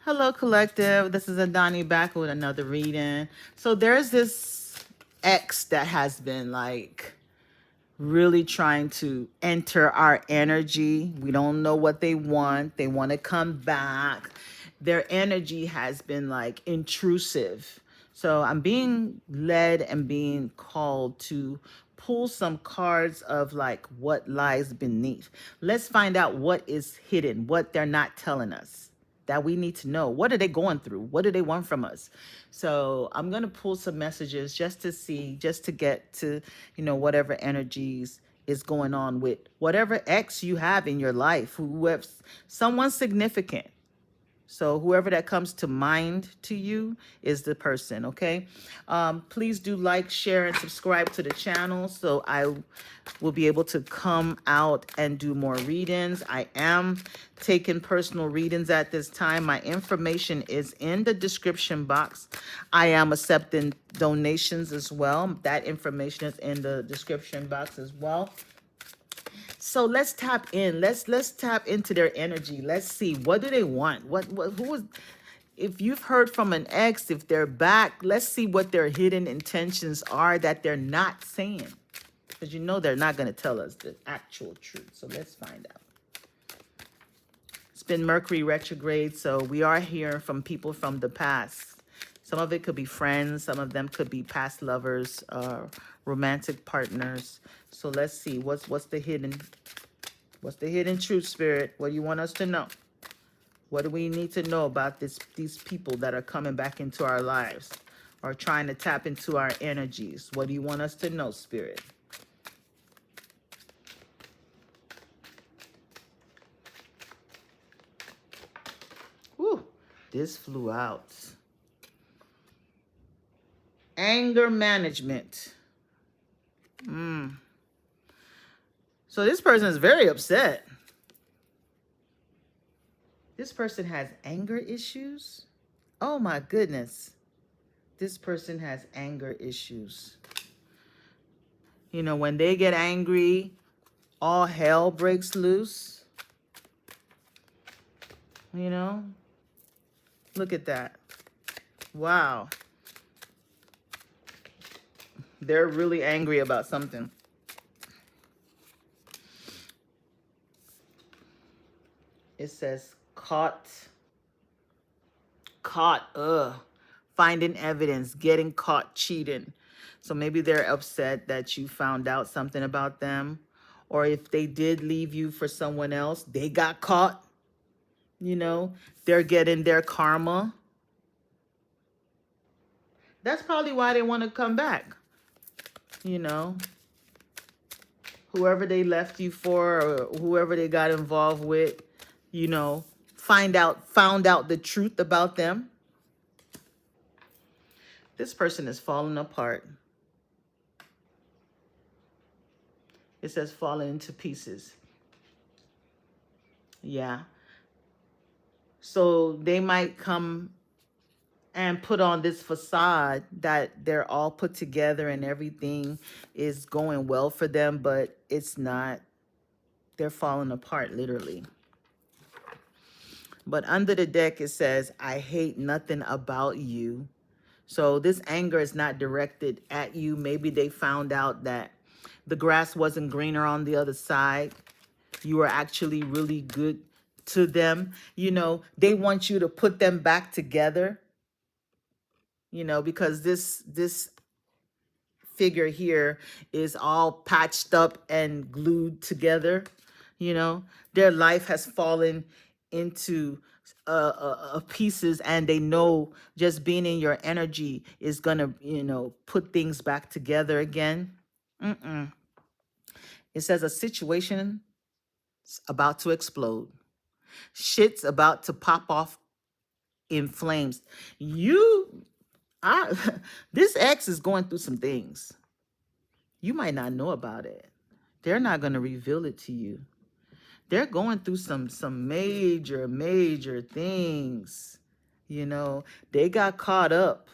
Hello, collective. This is Adani back with another reading. So there's this ex that has been like really trying to enter our energy. We don't know what they want. They want to come back. Their energy has been like intrusive. So I'm being led and being called to pull some cards of like what lies beneath. Let's find out what is hidden, what they're not telling us that we need to know. What are they going through? What do they want from us? So I'm going to pull some messages just to see, just to get to, whatever energies is going on with whatever ex you have in your life, whoever, someone significant. So whoever that comes to mind to you is the person, okay? Please do like, share, and subscribe to the channel so I will be able to come out and do more readings. I am taking personal readings at this time. My information is in the description box. I am accepting donations as well. That information is in the description box as well. So let's tap in. Let's tap into their energy. Let's see, what do they want? Who is, if you've heard from an ex, if they're back, let's see what their hidden intentions are that they're not saying. Because they're not going to tell us the actual truth. So let's find out. It's been Mercury retrograde, so we are hearing from people from the past. Some of it could be friends, some of them could be past lovers, romantic partners. So let's see what's the hidden truth, spirit. What do you want us to know? What do we need to know about these people that are coming back into our lives or trying to tap into our energies? What do you want us to know, spirit? Whew, this flew out. Anger management. So this person is very upset. This person has anger issues. Oh my goodness. This person has anger issues. When they get angry, all hell breaks loose. Look at that. Wow. They're really angry about something. It says caught, finding evidence, getting caught cheating. So maybe they're upset that you found out something about them. Or if they did leave you for someone else, they got caught. They're getting their karma. That's probably why they want to come back. Whoever they left you for or whoever they got involved with, found out the truth about them. This person is falling apart. It says falling into pieces. Yeah. So they might come and put on this facade that they're all put together and everything is going well for them, but it's not. They're falling apart, literally. But under the deck, it says, I hate nothing about you. So this anger is not directed at you. Maybe they found out that the grass wasn't greener on the other side. You were actually really good to them. They want you to put them back together. Because this figure here is all patched up and glued together. Their life has fallen into pieces, and they know just being in your energy is gonna put things back together again. It says a situation is about to explode. Shit's about to pop off in flames. This ex is going through some things. You might not know about it. They're not going to reveal it to you. They're going through some major things. They got caught up.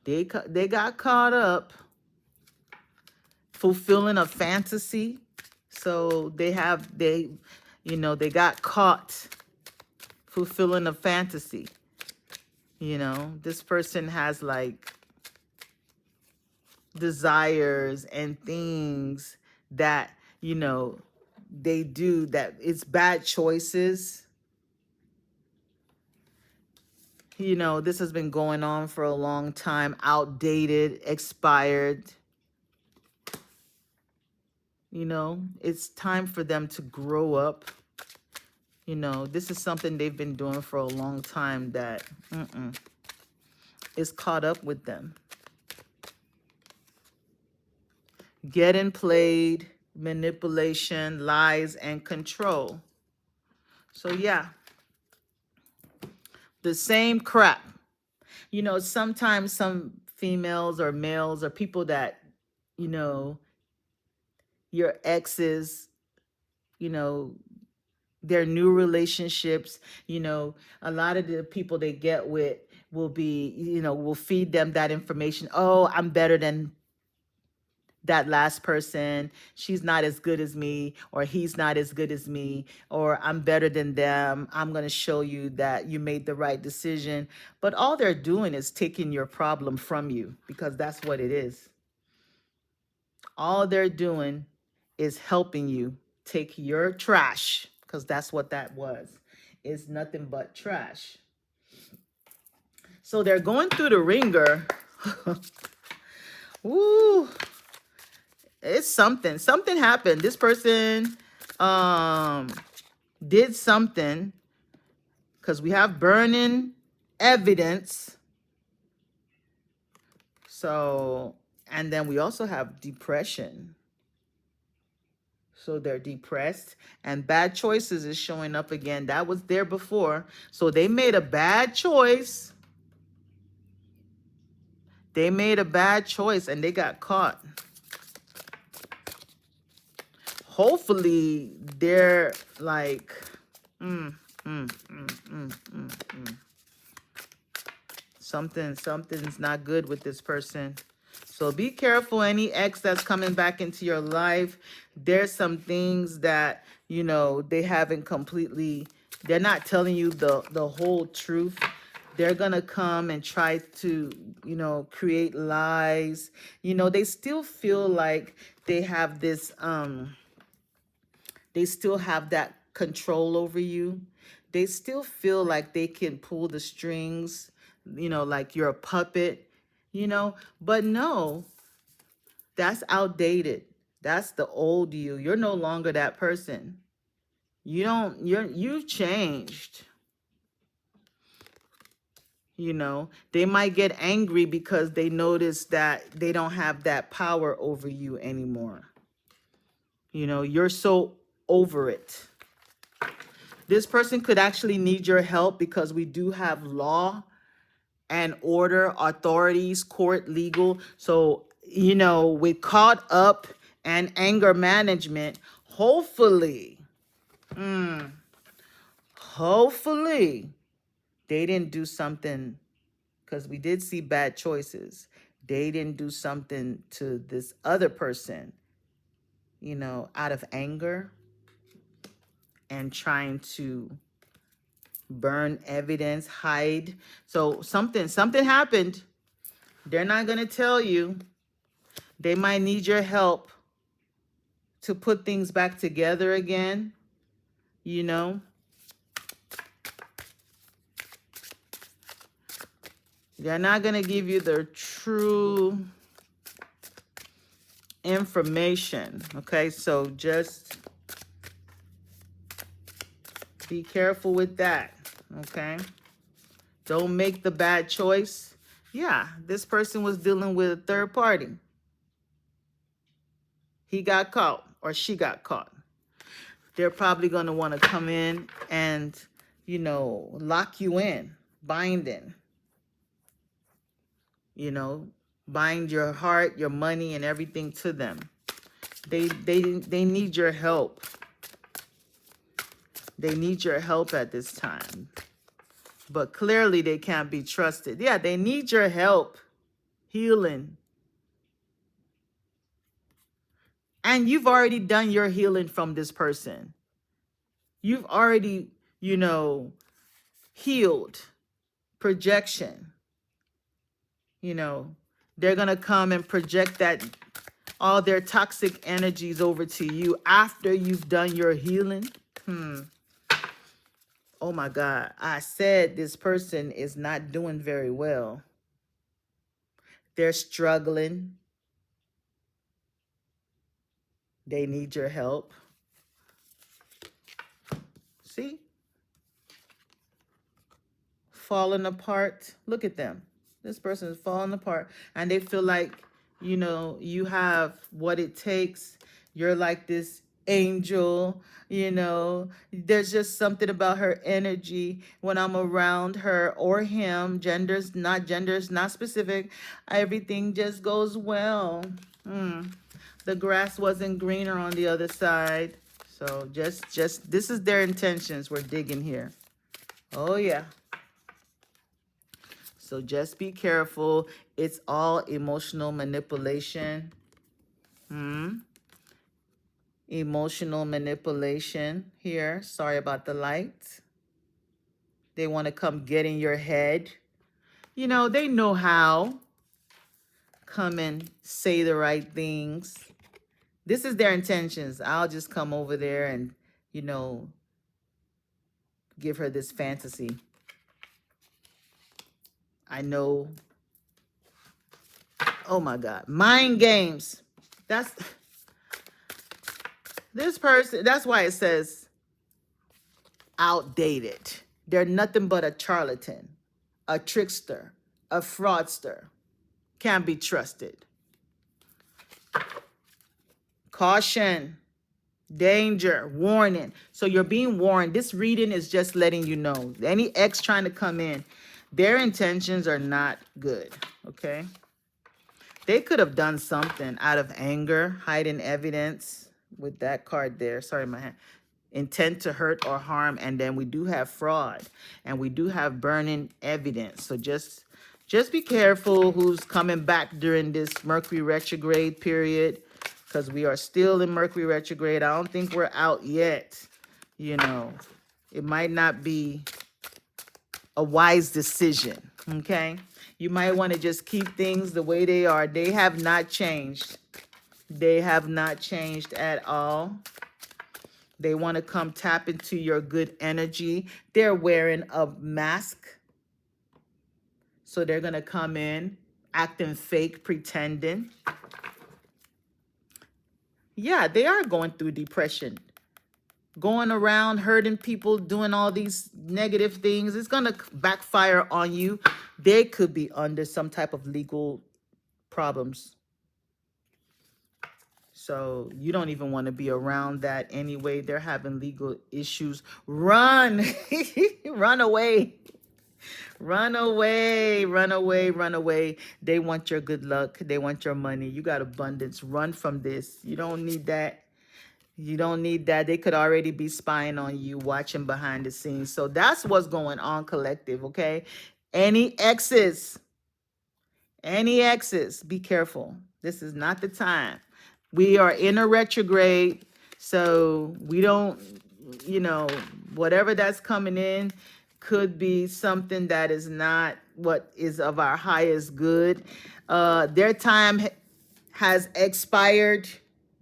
They got caught up fulfilling a fantasy. So they got caught fulfilling a fantasy. You know, this person has like desires and things that, you know, they do that it's bad choices. You know, this has been going on for a long time, outdated, expired. You know, it's time for them to grow up. You know, this is something they've been doing for a long time that is caught up with them. Getting played, manipulation, lies, and control. So yeah, the same crap. You know, sometimes some females or males or people that, you know, your exes, you know, their new relationships, you know, a lot of the people they get with will be, you know, will feed them that information. Oh, I'm better than that last person. She's not as good as me, or he's not as good as me, or I'm better than them. I'm going to show you that you made the right decision. But all they're doing is taking your problem from you, because that's what it is. All they're doing is helping you take your trash, because that's what that was. It's nothing but trash. So they're going through the ringer. Woo. It's something. Something happened. This person did something, because we have burning evidence. So, and then we also have depression. So they're depressed, and bad choices is showing up again. That was there before. So they made a bad choice. They made a bad choice and they got caught. Hopefully they're like, something's not good with this person. So be careful, any ex that's coming back into your life. There's some things that, you know, they haven't completely, they're not telling you the whole truth. They're going to come and try to, you know, create lies. You know, they still feel like they have this, they still have that control over you. They still feel like they can pull the strings, you know, like you're a puppet, you know, but no, that's outdated. That's the old you. You're no longer that person. You've changed. You know, they might get angry because they notice that they don't have that power over you anymore. You know, you're so over it. This person could actually need your help, because we do have law and order, authorities, court, legal. So, you know, with caught up and anger management, hopefully, hopefully they didn't do something, because we did see bad choices. They didn't do something to this other person, you know, out of anger and trying to burn evidence, hide. So something happened. They're not going to tell you. They might need your help to put things back together again, you know. They're not going to give you the true information, okay? So just be careful with that, okay? Don't make the bad choice. Yeah, this person was dealing with a third party. He got caught, or she got caught. They're probably going to want to come in and, you know, lock you in, binding. You know, bind your heart, your money, and everything to them. They need your help. They need your help at this time. But clearly they can't be trusted. Yeah, they need your help healing. And you've already done your healing from this person. You've already, you know, healed, projection. You know, they're going to come and project that all their toxic energies over to you after you've done your healing. Oh my God. I said this person is not doing very well. They're struggling. They need your help. See? Falling apart. Look at them. This person is falling apart. And they feel like, you know, you have what it takes. You're like this angel, you know. There's just something about her energy when I'm around her or him. Genders not specific. Everything just goes well. The grass wasn't greener on the other side. So just this is their intentions. We're digging here. Oh yeah. So just be careful. It's all emotional manipulation. Emotional manipulation here. Sorry about the light. They want to come get in your head. You know, they know how. Come and say the right things. This is their intentions. I'll just come over there and, you know, give her this fantasy. I know. Oh my God. Mind games. That's this person. That's why it says outdated. They're nothing but a charlatan, a trickster, a fraudster. Can't be trusted. Caution, danger, warning. So you're being warned. This reading is just letting you know. Any ex trying to come in, their intentions are not good, okay? They could have done something out of anger, hiding evidence with that card there. Sorry, my hand. Intent to hurt or harm, and then we do have fraud, and we do have burning evidence. So just be careful who's coming back during this Mercury retrograde period, because we are still in Mercury retrograde. I don't think we're out yet. You know, it might not be a wise decision, okay? You might want to just keep things the way they are. They have not changed. They have not changed at all. They want to come tap into your good energy. They're wearing a mask. So they're going to come in acting fake, pretending. Yeah, they are going through depression. Going around hurting people, doing all these negative things. It's going to backfire on you. They could be under some type of legal problems. So you don't even want to be around that anyway. They're having legal issues. Run. Run away. Run away. Run away. Run away. They want your good luck. They want your money. You got abundance. Run from this. You don't need that. You don't need that. They could already be spying on you, watching behind the scenes. So that's what's going on, collective, okay? Any exes, be careful. This is not the time. We are in a retrograde, so we don't, you know, whatever that's coming in could be something that is not what is of our highest good. Their time has expired.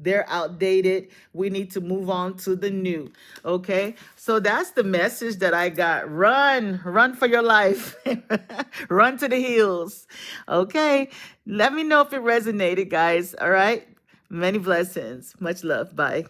They're outdated. We need to move on to the new. Okay. So that's the message that I got. Run for your life. Run to the hills. Okay. Let me know if it resonated, guys. All right. Many blessings. Much love. Bye.